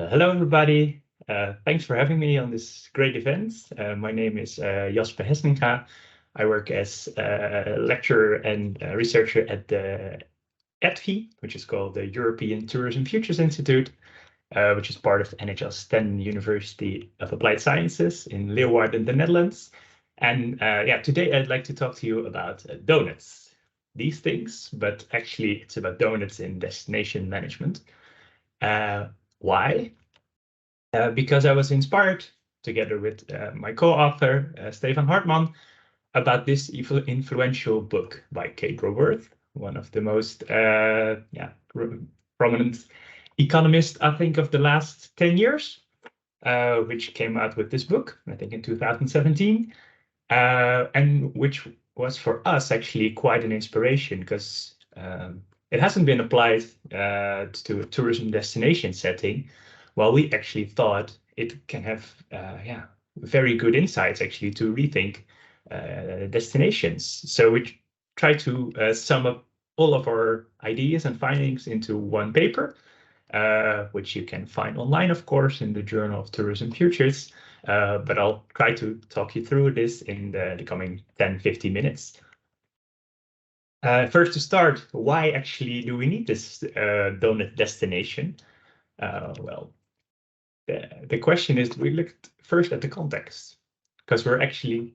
Hello, everybody. Thanks for having me on this great event. My name is Jasper Heslinga. I work as a lecturer and researcher at the ETFI, which is called the European Tourism Futures Institute, which is part of NHS Ten University of Applied Sciences in Leeuwarden, the Netherlands. And today I'd like to talk to you about donuts. These things, but actually it's about donuts in destination management. Why? Because I was inspired, together with my co-author, Stefan Hartman, about this influential book by Kate Raworth, one of the most prominent economists, I think, of the last 10 years, which came out with this book, I think in 2017, and which was for us actually quite an inspiration because it hasn't been applied to a tourism destination setting. Well, we actually thought it can have very good insights actually to rethink destinations. So we try to sum up all of our ideas and findings into one paper, which you can find online, of course, in the Journal of Tourism Futures. But I'll try to talk you through this in the coming 10-15 minutes. First to start, why actually do we need this donut destination? Well, the question is, we looked first at the context, because we're actually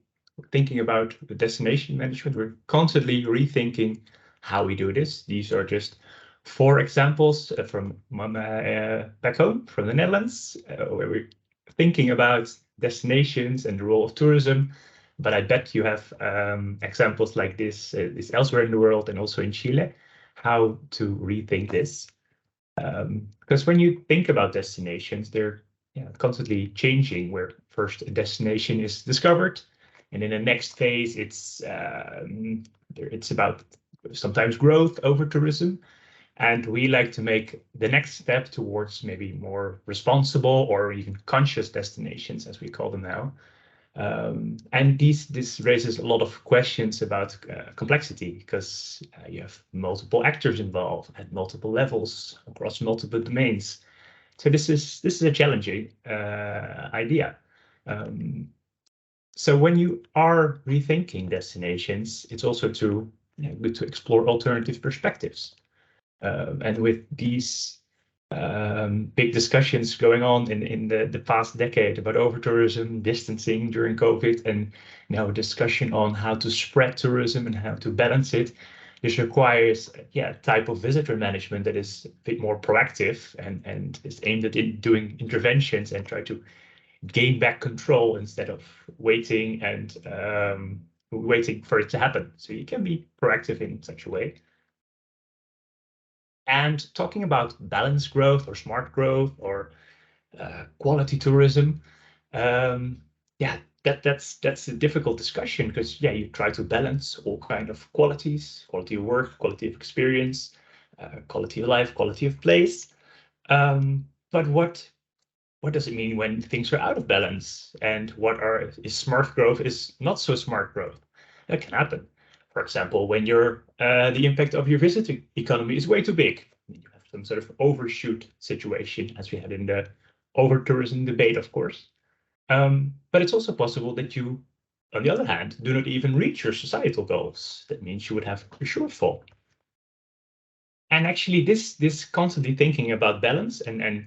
thinking about the destination management. We're constantly rethinking how we do this. These are just 4 examples from back home, from the Netherlands, where we're thinking about destinations and the role of tourism. But I bet you have examples like this elsewhere in the world and also in Chile, how to rethink this. Because when you think about destinations, they're constantly changing, where first a destination is discovered, and in the next phase, it's about sometimes growth over tourism. And we like to make the next step towards maybe more responsible or even conscious destinations, as we call them now. And this raises a lot of questions about complexity, because you have multiple actors involved at multiple levels across multiple domains. So this is a challenging idea. So when you are rethinking destinations, it's also good to explore alternative perspectives. And with these big discussions going on in the past decade about over-tourism, distancing during COVID, and now a discussion on how to spread tourism and how to balance it, this requires a type of visitor management that is a bit more proactive and is aimed at doing interventions and try to gain back control instead of waiting for it to happen. So you can be proactive in such a way. And talking about balanced growth or smart growth or quality tourism, that's a difficult discussion, because you try to balance all kind of qualities: quality of work, quality of experience, quality of life, quality of place. But what does it mean when things are out of balance? And is smart growth is not so smart growth? That can happen. For example, when the impact of your visitor economy is way too big, you have some sort of overshoot situation, as we had in the over-tourism debate, of course. But it's also possible that you, on the other hand, do not even reach your societal goals. That means you would have a shortfall. And actually, this constantly thinking about balance and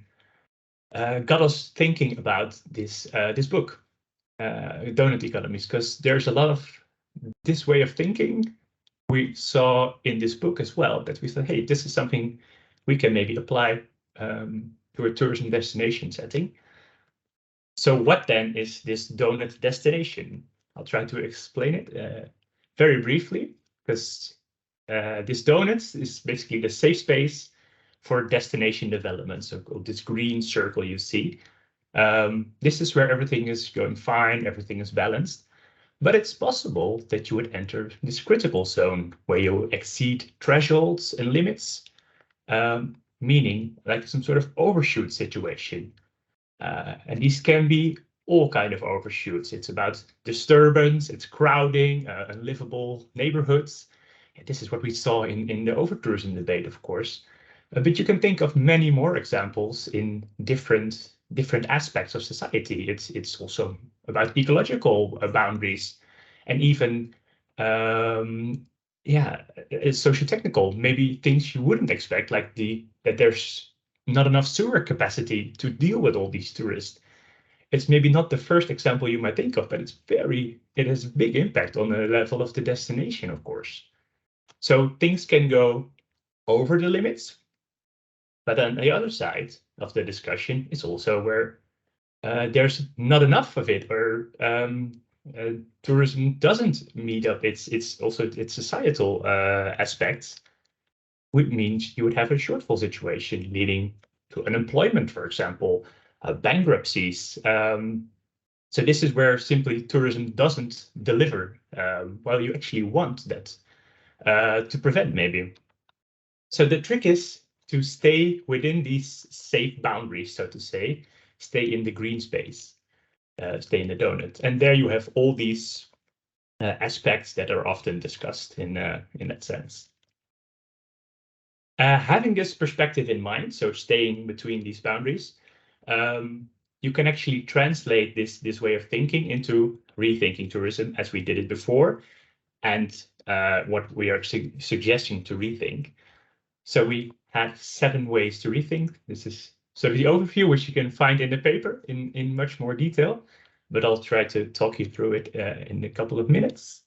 got us thinking about this book, Donut Economies, because there's a lot of this way of thinking we saw in this book as well, that we thought, hey, this is something we can maybe apply to a tourism destination setting. So what then is this donut destination? I'll try to explain it very briefly, because this donut is basically the safe space for destination development. So this green circle you see, this is where everything is going fine, everything is balanced. But it's possible that you would enter this critical zone where you exceed thresholds and limits, meaning like some sort of overshoot situation. And these can be all kind of overshoots. It's about disturbance, it's crowding, unlivable neighborhoods. And this is what we saw in the over-tourism debate, of course. But you can think of many more examples in different aspects of society. It's also about ecological boundaries, and even yeah, it's socio-technical. Maybe things you wouldn't expect, like that there's not enough sewer capacity to deal with all these tourists. It's maybe not the first example you might think of, but it has a big impact on the level of the destination, of course. So things can go over the limits, but then the other side of the discussion is also where there's not enough of it, or tourism doesn't meet up its also its societal aspects, which means you would have a shortfall situation leading to unemployment, for example, bankruptcies. So this is where simply tourism doesn't deliver while you actually want that to prevent maybe. So the trick is to stay within these safe boundaries, so to say, stay in the green space, stay in the donut. And there you have all these aspects that are often discussed in that sense. Having this perspective in mind, so staying between these boundaries, you can actually translate this way of thinking into rethinking tourism as we did it before, and what we are suggesting to rethink. So we have 7 ways to rethink. This is sort of the overview, which you can find in the paper in much more detail, but I'll try to talk you through it in a couple of minutes.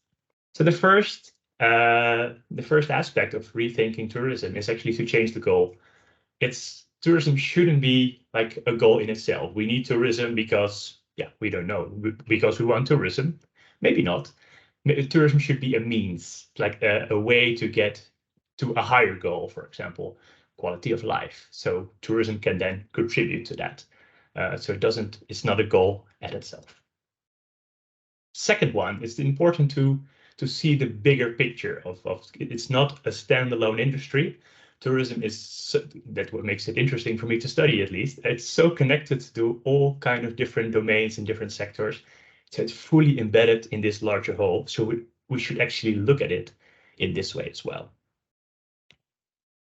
So the first aspect of rethinking tourism is actually to change the goal. Tourism shouldn't be like a goal in itself. We need tourism because, yeah, we don't know, because we want tourism. Maybe not. Tourism should be a means, like a way to get to a higher goal, for example, quality of life. So tourism can then contribute to that. So it's not a goal at itself. Second one, it's important to see the bigger picture of it's not a standalone industry. Tourism is that's what makes it interesting for me to study, at least. It's so connected to all kind of different domains and different sectors. So it's fully embedded in this larger whole. So we should actually look at it in this way as well.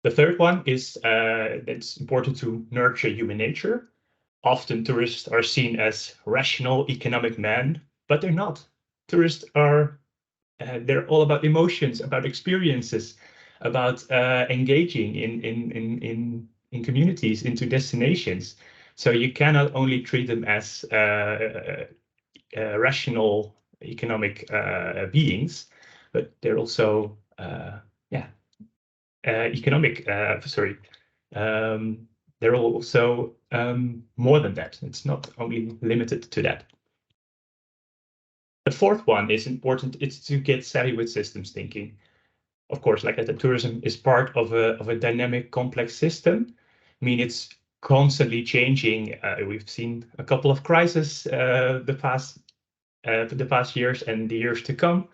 The third one is that it's important to nurture human nature. Often tourists are seen as rational economic men, but they're not. Tourists are they're all about emotions, about experiences, about engaging in communities, into destinations. So you cannot only treat them as rational economic beings, but they're also economic. They're also more than that. It's not only limited to that. The fourth one is important. It's to get savvy with systems thinking. Of course, like I said, tourism is part of a dynamic, complex system. I mean, it's constantly changing. We've seen a couple of crises the past years and the years to come.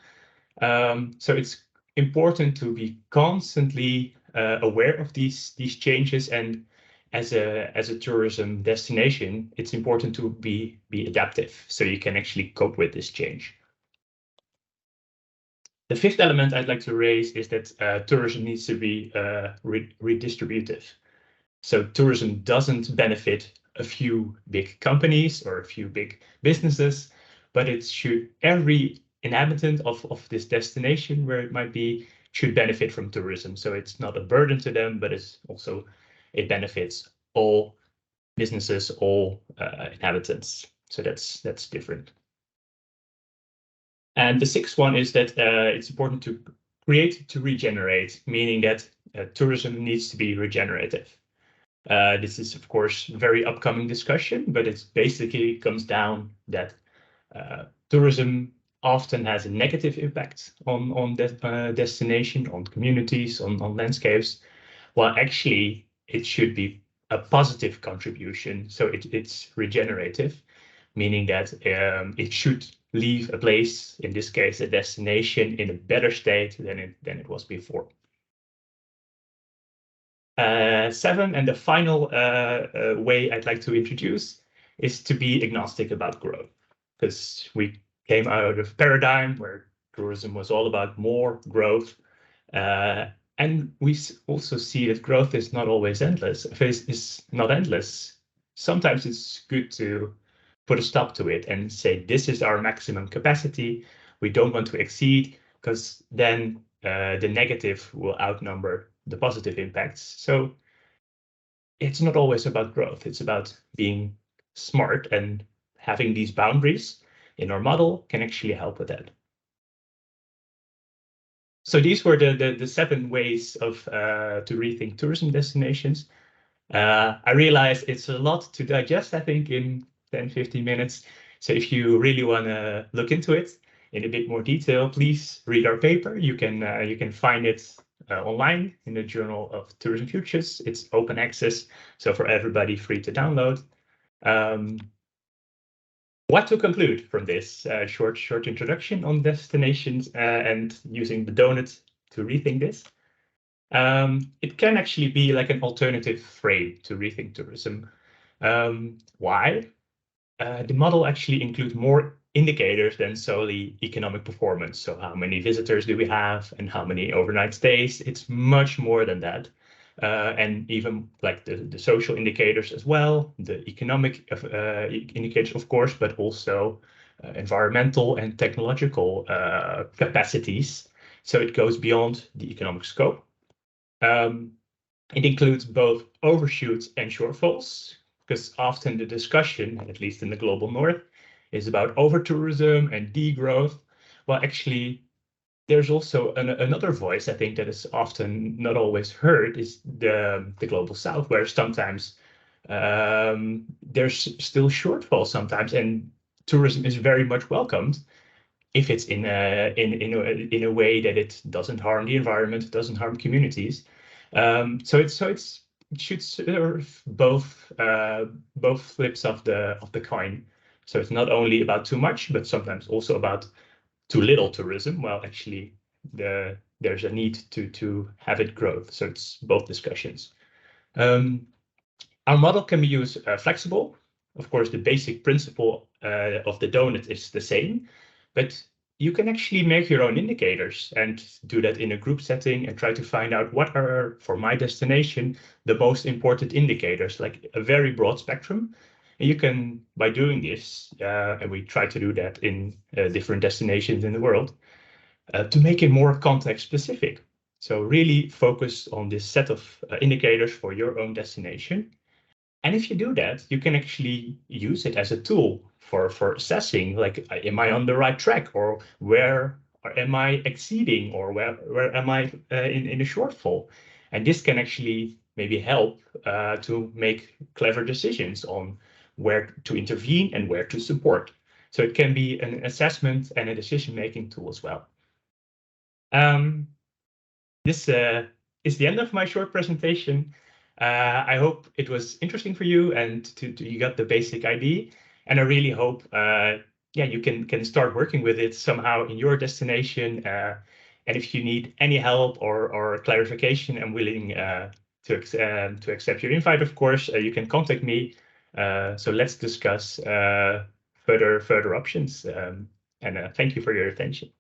So it's important to be constantly aware of these changes, and as a tourism destination, it's important to be adaptive so you can actually cope with this change. The fifth element I'd like to raise is that tourism needs to be redistributive. So tourism doesn't benefit a few big companies or a few big businesses, but every inhabitant of this destination, where it might be, should benefit from tourism. So it's not a burden to them, but it benefits all businesses, all inhabitants. So that's different. And the sixth one is that it's important to create to regenerate, meaning that tourism needs to be regenerative. This is, of course, a very upcoming discussion, but it basically comes down that tourism often has a negative impact on destination, on communities, on landscapes, while actually it should be a positive contribution. So it's regenerative, meaning that it should leave a place, in this case, a destination, in a better state than it was before. 7, and the final way I'd like to introduce is to be agnostic about growth, because we came out of a paradigm where tourism was all about more growth, And we also see that growth is not always endless. Is not endless. Sometimes it's good to put a stop to it and say, this is our maximum capacity. We don't want to exceed, because then the negative will outnumber the positive impacts. So it's not always about growth. It's about being smart, and having these boundaries in our model can actually help with that. So these were the 7 ways of to rethink tourism destinations. I realize it's a lot to digest, I think, in 10, 15 minutes. So if you really want to look into it in a bit more detail, please read our paper. You can find it online in the Journal of Tourism Futures. It's open access, so for everybody, free to download. What to conclude from this short introduction on destinations and using the Doughnut to rethink this? It can actually be like an alternative frame to rethink tourism. Why? The model actually includes more indicators than solely economic performance. So how many visitors do we have and how many overnight stays? It's much more than that. And even like the social indicators as well, the economic indicators, of course, but also environmental and technological capacities. So it goes beyond the economic scope. It includes both overshoots and shortfalls, because often the discussion, at least in the global north, is about over-tourism and degrowth. Well, actually, there's also another voice, I think, that is often not always heard, is the global south, where sometimes there's still shortfall sometimes, and tourism is very much welcomed if it's in a way that it doesn't harm the environment, doesn't harm communities. So it should serve both flips of the coin. So it's not only about too much, but sometimes also about too little tourism. Well, actually, there's a need to have it grow. So it's both discussions. Our model can be used flexible. Of course, the basic principle of the Doughnut is the same, but you can actually make your own indicators and do that in a group setting and try to find out what are, for my destination, the most important indicators, like a very broad spectrum. And you can, by doing this, and we try to do that in different destinations in the world, to make it more context specific. So really focus on this set of indicators for your own destination. And if you do that, you can actually use it as a tool for assessing, like, am I on the right track, or where am I exceeding, or where am I in a shortfall? And this can actually maybe help to make clever decisions on where to intervene and where to support. So it can be an assessment and a decision-making tool as well. This is the end of my short presentation. I hope it was interesting for you and you got the basic idea. And I really hope you can start working with it somehow in your destination. And if you need any help or clarification, I'm willing to accept your invite, of course. You can contact me. So let's discuss further options. And thank you for your attention.